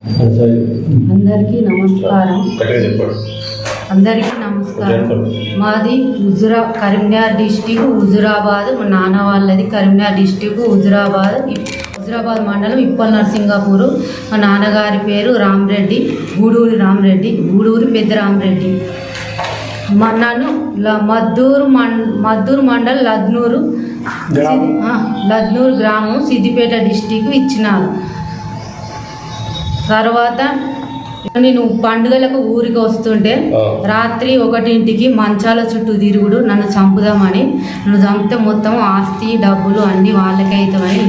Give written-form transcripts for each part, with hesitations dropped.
అందరికీ నమస్కారం. మాది కరీంనగర్ డిస్టిక్ హుజురాబాద్. మా నాన్న వాళ్ళది కరీంనగర్ డిస్టిక్ హుజురాబాద్ మండలం ఇప్పల్ నరసింగాపూర్. మా నాన్నగారి పేరు రామరెడ్డి, గూడూరి పెద్ద రామరెడ్డి. నన్ను మద్దూరు మండల్ లద్నూరు గ్రామం సిద్దిపేట డిస్టిక్ ఇచ్చినారు. తర్వాత నేను పండుగలకు ఊరికి వస్తుంటే రాత్రి 1ంటికి మంచాల చుట్టూ తిరుగుడు, నన్ను చంపుదామని. నన్ను చంపితే మొత్తం ఆస్తి డబ్బులు అన్నీ వాళ్ళకే అవుతామని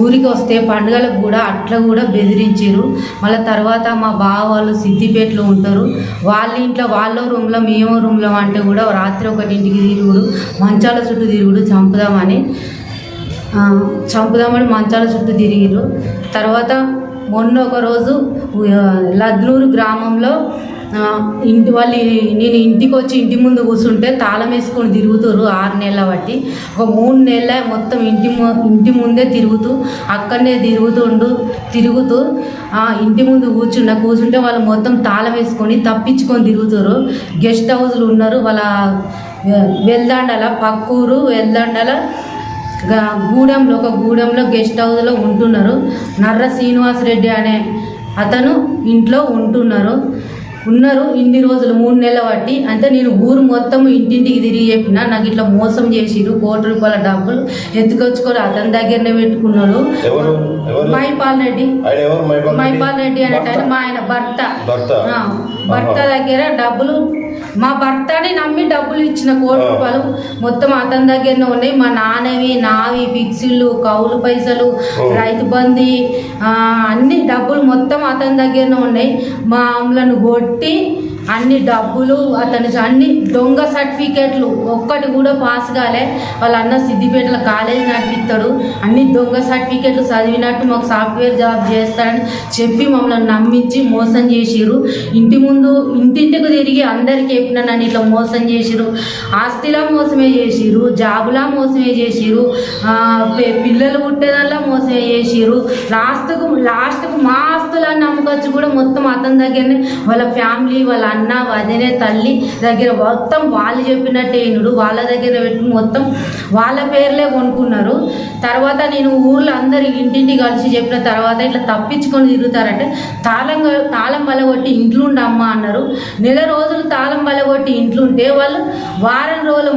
ఊరికి వస్తే పండుగలకు కూడా అట్లా కూడా బెదిరించారు. మళ్ళీ తర్వాత మా బావ వాళ్ళు సిద్దిపేటలో ఉంటారు, వాళ్ళ ఇంట్లో వాళ్ళ రూమ్లో మేము రూమ్లో అంటే కూడా రాత్రి 1ంటికి తిరుగుడు, మంచాల చుట్టూ తిరుగుడు, చంపుదామని మంచాల చుట్టూ తిరిగిరు. తర్వాత మొన్న ఒకరోజు లద్నూరు గ్రామంలో నేను ఇంటికి వచ్చి ఇంటి ముందు కూర్చుంటే తాళం వేసుకొని తిరుగుతారు 6 నెలల బట్టి. ఒక 3 నెలల మొత్తం ఇంటి ముందే అక్కడనే తిరుగుతూ ఇంటి ముందు కూర్చుంటే వాళ్ళు మొత్తం తాళం వేసుకొని తప్పించుకొని తిరుగుతారు. గెస్ట్ హౌస్లు ఉన్నారు. వాళ్ళ వెల్దండల పక్కూరు వెల్దండల గూడెంలో గెస్ట్ హౌస్లో ఉంటున్నారు. నర్ర శ్రీనివాసరెడ్డి అనే అతను ఇంట్లో ఉన్నారు ఇన్ని రోజులు 3 నెలల బట్టి. అంటే నేను ఊరు మొత్తం ఇంటింటికి తిరిగి చెప్పిన, నాకు ఇట్లా మోసం చేసిరు, ₹1 కోటి డబ్బులు ఎత్తుకొచ్చుకొని అతని దగ్గరనే పెట్టుకున్నాడు. మైపాల్ రెడ్డి అంటే మా ఆయన భర్త దగ్గర డబ్బులు, మా భర్తని నమ్మి డబ్బులు ఇచ్చిన ₹1 కోటి మొత్తం అతని దగ్గరనే ఉన్నాయి. మా నావి ఫిక్స్డ్లు, కౌలు పైసలు, రైతు బంధు అన్ని డబ్బులు మొత్తం అతని దగ్గరనే ఉన్నాయి. మా అమ్మలను కొట్టి అన్ని డబ్బులు అన్ని దొంగ సర్టిఫికేట్లు ఒక్కటి కూడా పాస్ కాలే. వాళ్ళ అన్న సిద్దిపేటలో కాలేజీ నడిపిస్తాడు, అన్ని దొంగ సర్టిఫికేట్లు చదివినట్టు మాకు సాఫ్ట్వేర్ జాబ్ చేస్తాడని చెప్పి మమ్మల్ని నమ్మించి మోసం చేసిరు. ఇంటింటికి తిరిగి అందరికీ చెప్పిన నన్ను ఇట్లా మోసం చేసిరు. ఆస్తిలా మోసమే చేసిరు, జాబులా మోసమే చేసిరు, పిల్లలు పుట్టేదల్లా మోసమే చేసిరు. లాస్ట్కు మా ఆస్తులన్నీ అమ్ముకొచ్చి కూడా మొత్తం అతని దగ్గరనే వాళ్ళ ఫ్యామిలీ, వాళ్ళ అన్న, వదినే, తల్లి దగ్గర మొత్తం వాళ్ళు చెప్పినట్టే ఈనుడు వాళ్ళ దగ్గర పెట్టి మొత్తం వాళ్ళ పేర్లే కొనుక్కున్నారు. తర్వాత నేను ఊళ్ళో అందరు ఇంటింటి కలిసి చెప్పిన తర్వాత ఇట్లా తప్పించుకొని తిరుగుతారంటే తాళం బలగొట్టి ఇంట్లో ఉండమ్మా అన్నారు. 1 నెల రోజులు తాళం బలగొట్టి ఇంట్లో ఉంటే వాళ్ళు వారం రోజులు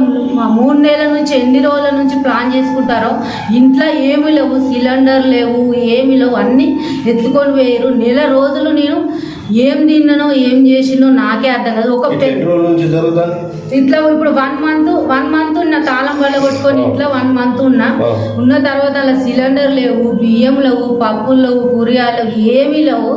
3 నెలల నుంచి ఎన్ని రోజుల నుంచి ప్లాన్ చేసుకుంటారో ఇంట్లో ఏమీ లేవు, సిలిండర్ లేవు, ఏమీ లేవు, అన్నీ ఎత్తుకొని పోయారు. 1 నెల రోజులు నేను ఏం తిన్నానో ఏం చేసినో నాకే అర్థం కాదు. ఇట్లా ఇప్పుడు 1 మంత్ ఉన్న తాళం వల్ల కొట్టుకొని ఇంట్లో 1 మంత్ ఉన్న తర్వాత అలా సిలిండర్ లేవు, బియ్యం లేవు, పప్పులు లేవు, కూరగాయలు ఏమీ లేవు.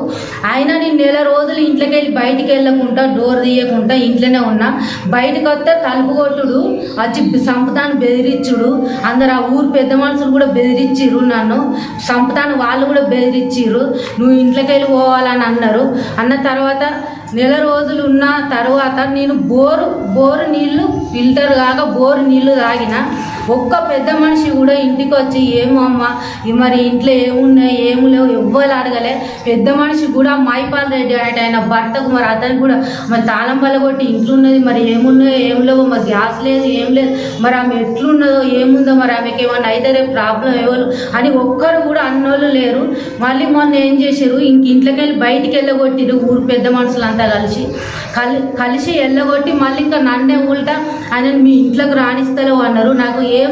అయినా నేను 1 నెల రోజులు ఇంట్లోకి వెళ్ళి బయటికి వెళ్ళకుండా డోర్ తీయకుండా ఇంట్లోనే ఉన్నా. బయటకు వస్తే తలుపు కొట్టుడు, వచ్చి సంపుతాను బెదిరించుడు, అందరు ఆ ఊరు పెద్ద మనుషులు కూడా బెదిరించిర్రు, నన్ను సంపుతాను వాళ్ళు కూడా బెదిరించిర్రు, నువ్వు ఇంట్లోకి వెళ్ళి పోవాలని అన్నారు. అన్న తర్వాత 1 నెల రోజులు ఉన్న తర్వాత నేను బోరు నీళ్ళు ఫిల్టర్ కాక బోరు నీళ్ళు తాగిన. ఒక్క పెద్ద మనిషి కూడా ఇంటికి వచ్చి ఏమో అమ్మ మరి ఇంట్లో ఏమున్నాయి ఏమి లేవు ఎవ్వరు అడగలే. పెద్ద మనిషి కూడా మైపాల్ రెడ్డి అంటే ఆయన భర్తకు మరి అతనికి కూడా మరి తాళం బలగొట్టి ఇంట్లో ఉన్నది, మరి ఏమున్నాయో ఏం లేవో, మరి గ్యాస్ లేదు ఏం లేదు, మరి ఆమె ఎట్లున్నదో ఏముందో, మరి ఆమెకి ఏమన్నా అయితే రేపు ప్రాబ్లం ఎవరు అని ఒక్కరు కూడా అన్నోళ్ళు లేరు. మళ్ళీ మొన్న ఏం చేశారు, ఇంట్లోకి వెళ్ళి బయటికి వెళ్ళగొట్టిరు ఊరు పెద్ద మనుషులంతా కలిసి వెళ్ళగొట్టి మళ్ళీ ఇంకా నన్నే ఉల్టా ఆయన మీ ఇంట్లోకి రాణిస్తలేవు అన్నారు. నాకు ఏం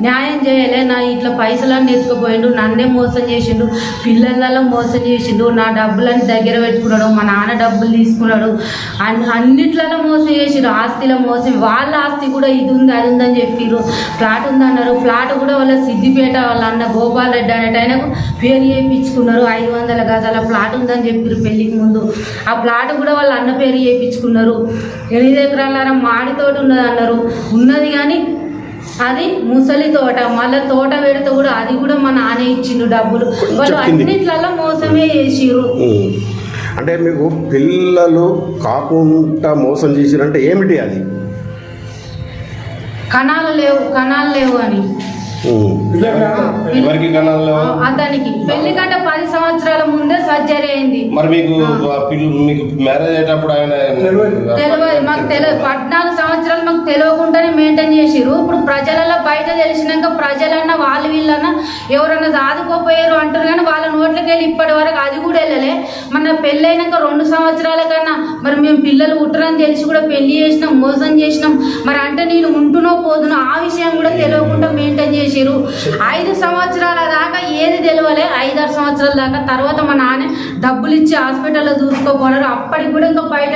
న్యాయం చేయలే, నా ఇట్లా పైసలన్నీ ఎత్తుకుపోయిండు, నన్నే మోసం చేసిండు, పిల్లలలో మోసం చేసిండు, నా డబ్బులన్నీ దగ్గర పెట్టుకున్నాడు, మా నాన్న డబ్బులు తీసుకున్నాడు, అన్నిట్లలో మోసం చేసిండు. ఆస్తిలో మోసం, వాళ్ళ ఆస్తి కూడా ఇది ఉంది అది ఉందని చెప్పిర్రు. ఫ్లాట్ ఉందన్నారు, ఫ్లాట్ కూడా వాళ్ళ సిద్దిపేట వాళ్ళ అన్న గోపాల్ రెడ్డి అనేట ఆయనకు పేరు చేయించుకున్నారు. 500 గజాల ఫ్లాట్ ఉందని చెప్పారు పెళ్లికి ముందు. ఆ ఫ్లాట్ కూడా వాళ్ళ అన్న పేరు చేయించుకున్నారు. 8 ఎకరాల మాడి తోట ఉన్నది అన్నారు, ఉన్నది కానీ అది ముసలి తోట. మళ్ళీ తోట పెడితే కూడా అది కూడా మా నాన్న ఇచ్చిండు డబ్బులు. వాళ్ళు అన్నిట్లలో మోసమే చేసిరు. అంటే మీకు పిల్లలు కాకుండా మోసం చేసిరంటే ఏమిటి అది? కణాలు లేవు అని ఎవరికి కణాల్లో అతనికి పెళ్లి కంటే 10 సంవత్సరాల ముందే సర్జరీ అయింది. మరి మీకు మీకు మ్యారేజ్ అయ్యేటప్పుడు ఆయన తెలియదు, మాకు తెలియదు. 14 సంవత్సరాలు మాకు తెలియకుండానే మెయింటైన్ చేసిరు. ఇప్పుడు ప్రజలలో బయట తెలిసినాక ప్రజలన్నా వాళ్ళు వీళ్ళన్నా ఎవరన్నా ఆదుకోపోయారు అంటారు, కానీ వాళ్ళ నోట్లకి వెళ్ళి ఇప్పటి వరకు అది కూడా వెళ్ళలే. మన పెళ్ళి అయినాక 2 సంవత్సరాల కన్నా మరి మేము పిల్లలు పుట్టరని తెలిసి కూడా పెళ్లి చేసినాం, మోసం చేసినాం. మరి అంటే నేను ఉంటునో పోదునో ఆ విషయం కూడా తెలియకుండా మెయింటైన్ చేసిరు. 5 సంవత్సరాల దాకా ఏది తెలియలే. 5-6 సంవత్సరాల దాకా తర్వాత మా నాన్న డబ్బులు ఇచ్చి హాస్పిటల్లో చూసుకోపోయారు. అప్పటికి కూడా ఇంకా బయట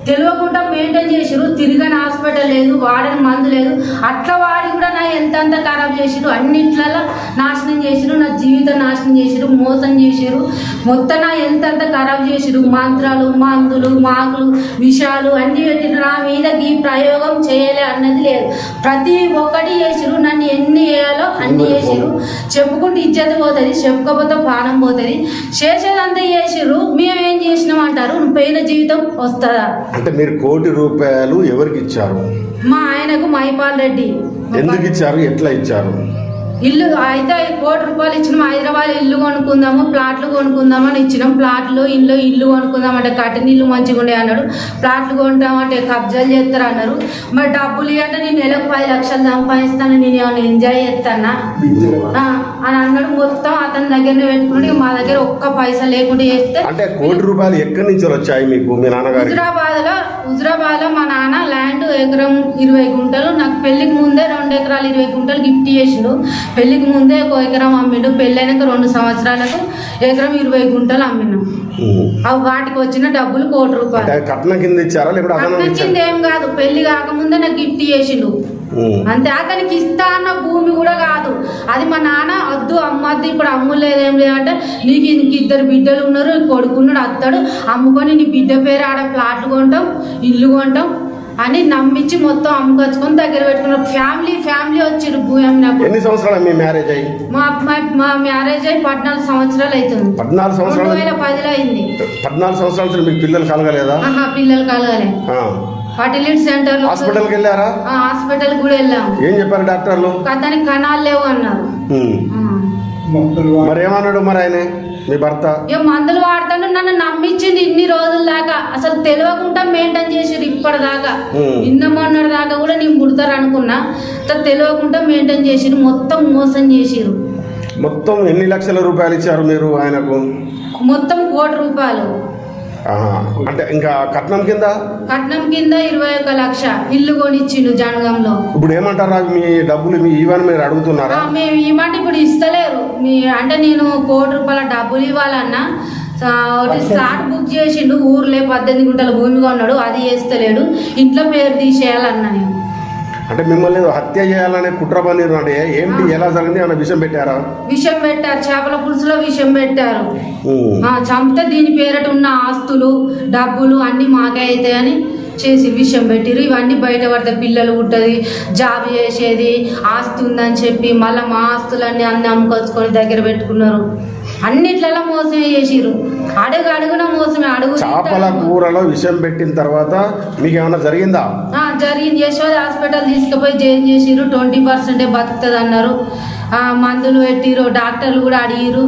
తెలియకుండా మెయింటైన్ చేసిరు. తిరగని హాస్పిటల్ లేదు, వాడని మందు లేదు. అట్లా వాడి కూడా నా ఎంతంత ఖరాబ్ చేసిరు, అన్నిట్లలో నాశనం చేసిరు, నా జీవితం నాశనం చేసిరు, మోసం చేసిరు. మొత్తం నా ఎంతంత ఖరాబ్ చేసిరు. మంత్రాలు, మందులు, మాకులు, విషాలు అన్ని పెట్టిరు. నా మీద ఈ ప్రయోగం చేయలే అన్నది లేదు. ప్రతి ఒక్కటి చేసిరు. నన్ను ఎన్ని చేయాలో అన్ని చేసిరు. చెప్పుకుంటే ఇజ్జత పోతుంది, చెప్పుకోకపోతే ప్రాణం పోతుంది. చేసేదంతా చేసిరు. మేమేం చేసినాం అంటారు. పోయిన జీవితం వస్తుందా? అంటే మీరు 1 కోటి రూపాయలు ఎవరికి ఇచ్చారు? మా ఆయనకు మైపాల్ రెడ్డి. ఎందుకు ఇచ్చారు, ఎట్లా ఇచ్చారు? ఇల్లు అయితే 1 కోటి రూపాయలు ఇచ్చినాం. హైదరాబాద్ ఇల్లు కొనుక్కుందాము, ప్లాట్లు కొనుక్కుందామని ఇచ్చినాం. ప్లాట్లు ఇల్లు కొనుక్కుందామంటే కట్టిన ఇల్లు మంచిగా ఉండే అన్నాడు. ప్లాట్లు కొంటామంటే కబ్జాలు చేస్తారు అన్నారు. మరి డబ్బులు అంటే నేను నెలకు 10 లక్షలు సంపాదిస్తాను, నేను ఏమైనా ఎంజాయ్ చేస్తానా అని అన్నాడు. మొత్తం అతని దగ్గరనే పెట్టుకున్నాడు. మా దగ్గర ఒక్క పైసా లేకుండా చేస్తే. అంటే 1 కోటి రూపాయలు ఎక్కడి నుంచి వచ్చాయి మీకు మీ నాన్నగారు? హుజరాబాద్ లో మా నాన్న ల్యాండ్ ఎకరం 20 గుంటలు నాకు పెళ్లికి ముందే 2 ఎకరాలు 20 గుంటలు గిఫ్ట్ చేసిండు. పెళ్లికి ముందే 1 ఎకరం అమ్మిండు. పెళ్ళైనాక 2 సంవత్సరాలకు ఎకరం 20 గుంటలు అమ్మినాం. అవి వాటికి వచ్చిన డబ్బులు 1 కోటి రూపాయలు. కట్నం కింద ఇచ్చారా? కట్నం కింద ఏం కాదు, పెళ్లి కాకముందే నాకు గిఫ్ట్ చేసిండు అంతే. అతనికి ఇస్తా అన్న భూమి కూడా కాదు అది. మా నాన్న వద్దు అమ్మద్దు, ఇప్పుడు అమ్ములేదేం లేదంటే నీకు 2 బిడ్డలు ఉన్నారు, కొడుకున్నాడు, అత్తాడు, అమ్ముకొని నీ బిడ్డ పేరు ఆడ ప్లాట్లు కొంటాం, ఇల్లు కొంటాం అని నమ్మించి మొత్తం అమ్ముకొచ్చుకొని దగ్గర పెట్టుకున్నారు. ఫ్యామిలీ వచ్చిరు భూమి అమ్మినప్పుడు. ఎన్ని సంవత్సరాలు మీ మ్యారేజ్ అయ్యి? మా మ్యారేజ్ అయ్యి 14 సంవత్సరాలు అవుతుంది. 14 సంవత్సరాలు 2010లో అయింది. 14 సంవత్సరాలు మీకు పిల్లలు కలగలేదా? పిల్లలు కలగలే. ఫర్టిలిటీ సెంటర్ హాస్పిటల్కి వెళ్ళారా? హాస్పిటల్ కూడా వెళ్ళాము. ఏం చెప్పారు డాక్టర్లు? అతనికి కణాలు లేవు అన్నారు. మరి ఏమన్నాడు మరి ఆయన మీ భర్త? మందులు వాడతాను నన్ను నమ్మించింది ఇన్ని రోజుల దాకా. అసలు తెలియకుండా మెయింటైన్ చేసారు ఇప్పటిదాకా. నిన్న మొన్నటి దాకా కూడా నేను పుడతారు అనుకున్నా, తెలియకుండా మెయింటైన్ చేసిరు. మొత్తం మోసం చేసిరు. మొత్తం ఎన్ని లక్షల రూపాయలు ఇచ్చారు మీరు ఆయనకు? మొత్తం 1 కోటి రూపాయలు. అంటే ఇంకా కట్నం కింద 21 లక్ష ఇల్లు కొనిచ్చిండు జనగంలో. ఇప్పుడు ఏమంటారా మీ డబ్బులు ఇవన్నీ మీరు అడుగుతున్నారా? మేము ఇవ్వమంటే ఇప్పుడు ఇస్తలేరు. అంటే నేను 1 కోటి రూపాయల డబ్బులు ఇవ్వాలన్నా స్లాట్ బుక్ చేసిండు. ఊర్లే 18 గుంటల భూమి కొన్నాడు, అది చేస్తలేడు. ఇంట్లో పేరు తీసేయాలన్నా నేను. అంటే మిమ్మల్ని హత్య చేయాలనే కుట్ర పనిరు అంటే ఏంటి, ఎలా జరిగింది? ఏమైనా విషయం పెట్టారా? విషం పెట్టారు, చేపల పులుసులో విషం పెట్టారు. చంపితే దీని పేరట ఉన్న ఆస్తులు డబ్బులు అన్ని మాకే అవుతాయని చేసి విషయం పెట్టిరు. ఇవన్నీ బయట పడితే పిల్లలు పుట్టది, జాబ్ చేసేది, ఆస్తి ఉందని చెప్పి మళ్ళీ మా ఆస్తులన్నీ అన్ని అమ్ముకొచ్చుకొని దగ్గర పెట్టుకున్నారు. అన్నిట్లలో మోసమే చేసిరు. అడుగున మోసమే. చేపల కూరలో విషం పెట్టిన తర్వాత మీకు ఏమైనా జరిగిందా? జరిగింది. యశోద హాస్పిటల్ తీసుకుపోయి జాయిన్ చేసిరు. 20% బతుకుతుంది అన్నారు. మందులు పెట్టిరు. డాక్టర్లు కూడా అడిగిరు.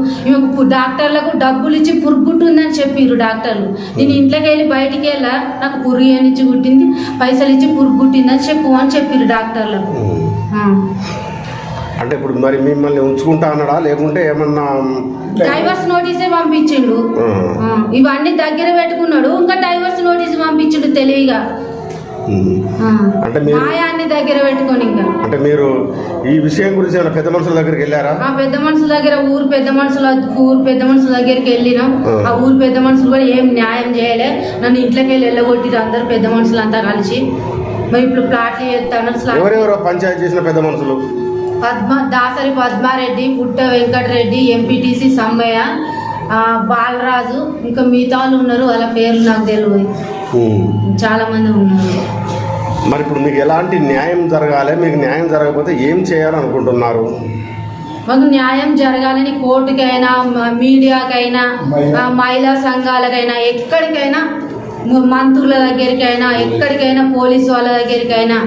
డాక్టర్లకు డబ్బులు ఇచ్చి పురుగుట్టుందని చెప్పిరు డాక్టర్లు. నేను ఇంట్లోకి వెళ్ళి బయటికి వెళ్ళా, నాకు పురుగు ఏనిచ్చి కుట్టింది, పైసలు ఇచ్చి పురుగు కుట్టిందని చెప్పు అని చెప్పిరు డాక్టర్లకు. అంటే ఇప్పుడు మరి మిమ్మల్ని ఉంచుకుంటా అన్నాడా లేకుంటే ఏమన్నా? డైవర్స్ నోటీసే పంపించిండు. ఇవన్నీ దగ్గర పెట్టుకున్నాడు. ఇంకా డైవర్స్ నోటీస్ పంపించిండు తెలివిగా. అంటే మాయాన్ని దగ్గర పెట్టుకొని. ఇంకా అంటే మీరు ఈ విషయం గురించి పెద్ద మనుషుల దగ్గరికి వెళ్ళారా? పెద్ద మనుషుల దగ్గర ఊరు పెద్ద మనుషుల దగ్గరికి వెళ్ళినాం. ఆ ఊరు పెద్ద మనుషులు కూడా ఏం న్యాయం చేయలే. నన్ను ఇంట్లోకి వెళ్ళగొట్టిరు అందరు పెద్ద మనుషులు అంతా కలిసి. మరి ఇప్పుడు ప్లాట్లు చేస్తాను. ఎవరెవరో పంచాయతీ చేసిన పెద్ద మనుషులు? దాసరి పద్మారెడ్డి, పుట్ట వెంకటరెడ్డి, ఎంపీటీసీ సమ్మయ్య, బాలరాజు, ఇంకా మిగతా వాళ్ళు ఉన్నారు. వాళ్ళ పేర్లు నాకు తెలియదు. చాలా మంది ఉన్నారు. మరి ఇప్పుడు మీకు ఎలాంటి న్యాయం జరగాలి? మీకు న్యాయం జరగకపోతే ఏం చేయాలనుకుంటున్నారు? మాకు న్యాయం జరగాలని కోర్టుకైనా, మీడియాకైనా, మహిళా సంఘాలకైనా, ఎక్కడికైనా మంత్రుల దగ్గరికైనా ఎక్కడికైనా పోలీసు వాళ్ళ దగ్గరికైనా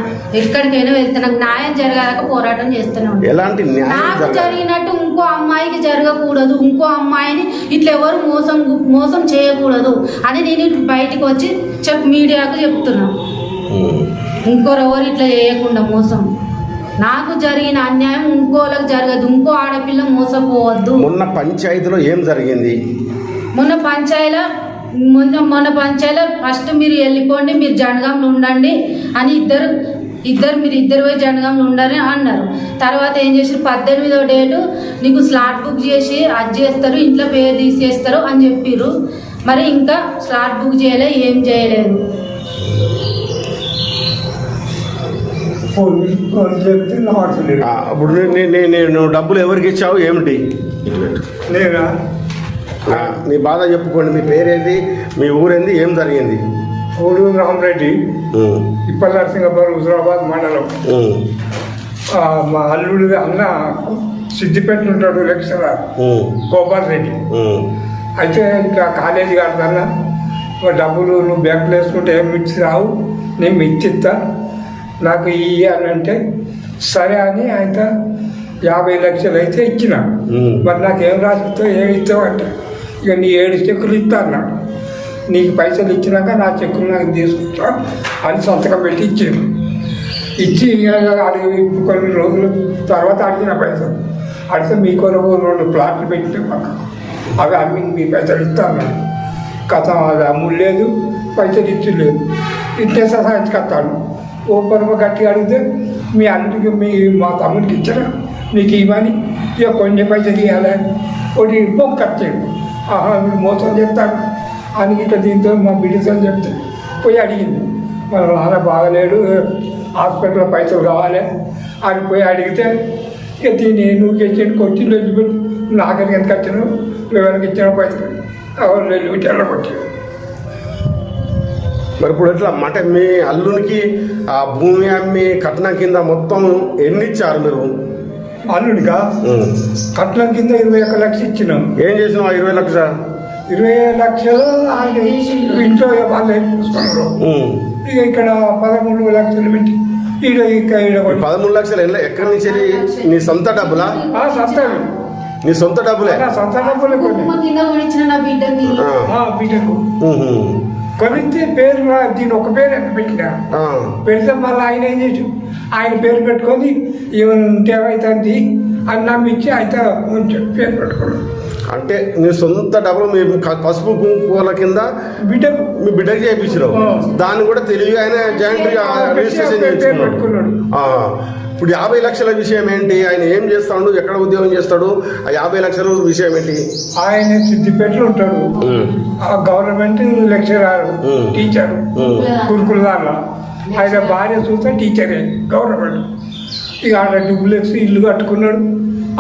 ఎక్కడికైనా వెళ్తే నాకు న్యాయం జరగాక పోరాటం చేస్తూనే ఉంటాను. ఎలాంటి న్యాయం నాకు జరగాలి? జరిగినట్టు ఇంకో అమ్మాయికి జరగకూడదు, ఇంకో అమ్మాయిని ఇట్లా ఎవరు మోసం చేయకూడదు అని నేను బయటికి వచ్చి మీడియాకు చెప్తున్నా. ఇంకోరెవరు ఇట్లా చేయకుండా మోసం, నాకు జరిగిన అన్యాయం ఇంకోళ్ళకి జరగదు, ఇంకో ఆడపిల్ల మోసపోవద్దు. మొన్న పంచాయతీలో ఏం జరిగింది? మొన్న పంచాయతీలో ఫస్ట్ మీరు వెళ్ళిపోండి, మీరు జనగాంలో ఉండండి అని ఇద్దరు పోయి జనగాంలో ఉండాలని అన్నారు. తర్వాత ఏం చేసారు, 18వ డేటు నీకు స్లాట్ బుక్ చేసి అది చేస్తారు, ఇంట్లో పేరు తీసేస్తారు అని చెప్పిర్రు. మరి ఇంకా స్లాట్ బుక్ చేయలే, ఏం చేయలేదు. అప్పుడు నేను డబ్బులు ఎవరికి ఇచ్చావు ఏమిటి? నేనా నీ బాధ చెప్పుకోండి. మీ పేరేంటి, మీ ఊరేంది, ఏం జరిగింది? ఊరు రామరెడ్డి, ఇప్పటి నరసింగపురం, హుజరాబాద్ మండలం. మా అల్లుడు అన్న సిద్దిపేట ఉంటాడు లెక్చరర్ గోపాల్ రెడ్డి. అయితే ఇంకా కాలేజీ కడతానా, డబ్బులు నువ్వు బ్యాంకులు వేసుకుంటే ఏమి ఇచ్చి రావు, నేను ఇచ్చిస్తా, నాకు ఇయ్యి అని అంటే సరే అని ఆయన 50 లక్షలు అయితే ఇచ్చిన. మరి నాకు ఏం రాసిస్తావు, ఏమి ఇస్తావు అంటే ఇక నీ 7 చెక్కులు ఇస్తా అన్నాడు. నీకు పైసలు ఇచ్చినాక నా చెక్కులు నాకు తీసుకుంటా అని సంతకం పెట్టి ఇచ్చాను. ఇచ్చి అడిగి కొన్ని రోజుల తర్వాత అడిగిన పైసలు అడిగితే మీ కొరకు 2 ప్లాట్లు పెట్టితే పక్క అవి అమ్మి మీ పైసలు ఇస్తా అన్నాడు. కథ అది అమ్ములేదు, పైసలు ఇచ్చలేదు. ఇట్టే సహాయించుకొస్తాడు. ఓ పరమ గట్టిగా అడిగితే మీ అన్నిటికి మా తమ్ముడికి ఇచ్చారా, నీకు ఇవ్వని ఇక కొన్ని పైసలు ఇవ్వాలి ఒకటి మొక్కచ్చాడు. ఆహా మీరు మోసం చెప్తాను అని ఇట్లా దీంతో మా బిడ్డతో చెప్తే పోయి అడిగింది. మన నాన్న బాగలేడు, హాస్పిటల్లో పైసలు కావాలి అని పోయి అడిగితే ఇక దీన్ని నువ్వు ఇచ్చిన కొట్టిండు వెళ్ళిపోయి నాకని ఎంత కట్టాను, ఎవరికి ఇచ్చిన పైసలు ఎవరు వెళ్ళిపోయి వెళ్ళగొట్టాడు. మరి ఇప్పుడు ఎట్లా అంటే మీ అల్లునికి ఆ భూమి అమ్మి కట్నం కింద మొత్తం ఎన్ని ఇచ్చారు మీరు? అల్లుడిగా కట్నం కింద 21 లక్షలు ఇచ్చినాం. ఏం చేసినావు ఆ 20 లక్షలు? 20 లక్షలు ఆయన ఇంట్లో వాళ్ళు ఏం చూసుకున్నారు. ఇక ఇక్కడ 13 లక్షలు పెట్టి ఈడ 13 లక్షలు ఎక్కడి నుంచి? నీ సొంత డబ్బులా? సొంతం, నీ సొంత డబ్బులే? సొంత డబ్బులే బిడ్డకు కొనిస్తే పేరు దీని ఒక పేరు ఎంత పెట్టినా పెడితే మళ్ళీ ఆయన ఏం చేసి ఆయన పేరు పెట్టుకొని ఏమైనా ఉంటే అవుతుంది అని నమ్మించి అయితే పేరు పెట్టుకున్నాడు. అంటే నీ సొంత డబ్బులు మీ పసుపు కుంకుమల కింద మీ బిడ్డకి చేయించినావు. దాన్ని కూడా తెలివిగా ఆయన జాయింట్ రిజిస్ట్రేషన్ పెట్టుకున్నాడు. ఇప్పుడు 50 లక్షల విషయం ఏంటి? ఆయన ఏం చేస్తాడు, ఎక్కడ ఉద్యోగం చేస్తాడు? ఆ 50 లక్షల విషయం ఏంటి? ఆయన సిద్దిపేటలో ఉంటాడు, గవర్నమెంట్ లెక్చరర్, టీచర్, గురుకులాల. ఆయన భార్య చూస్తే టీచరే గవర్నమెంట్. ఇక ఆయన డూప్లెక్స్ ఇల్లు కట్టుకున్నాడు,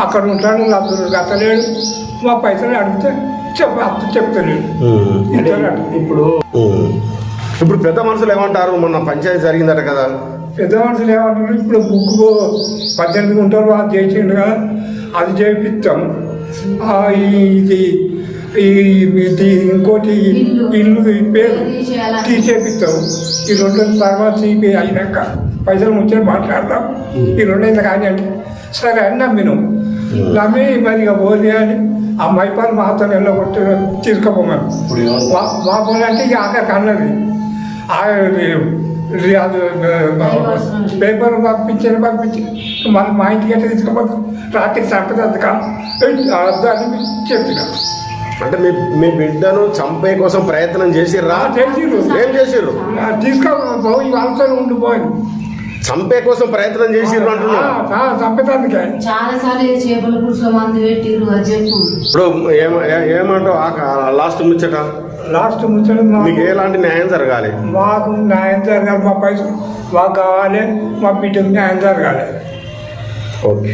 అక్కడ ఉంటాడు, అతను కట్టలేడు. మా పైసలు అడిగితే చెప్తలేడు. ఇప్పుడు పెద్ద మనుషులు ఏమంటారు? మొన్న పంచాయతీ జరిగిందట కదా, పెద్ద మనుషులు ఏమంటారు? ఇప్పుడు బుక్ 18 గుంటలు అది చేసిండు కదా, అది చేపిస్తాం. ఇది ఇంకోటి ఇల్లు పేరు తీసేపిస్తాం. ఈ 2 రోజుల తర్వాత అయినాక పైసలు ముచ్చట మాట్లాడతాం. ఈ 2 రోజులు కానీ అంటే సరే అని నమ్మినాం. నమ్మి మరి ఇక పోతే అని ఆ మైపాలు మాతో వెళ్ళగొట్టి తీసుకుపోమని మా పోనీ అంటే ఇక ఆఖరికి అన్నది అది పేపర్ పంపించి మళ్ళీ మా ఇంటికి ఎట్లా తీసుకుపోతాం, రాత్రి సంపద అని చెప్పిన. అంటే మీ బిడ్డను చంపే కోసం ప్రయత్నం చేసిర్రా? చేసిర్రు. ఏం చేసిర్రు? తీసుకోబోయి వాళ్ళతో ఉండిపోయింది. చంపే కోసం ప్రయత్నం చేసిర్రు అంటున్నా? చంపేదానికే చాలా సార్లు చేపల పురుషుల మందు పెట్టిర్రు అని చెప్పు. ఇప్పుడు ఏమంటావు? లాస్ట్ ముచ్చట మీకు ఎలాంటి న్యాయం జరగాలి? మాకు న్యాయం జరగాలి, మా పైసలు మాకు కావాలి, మా బిడ్డకు న్యాయం జరగాలి. ఓకే.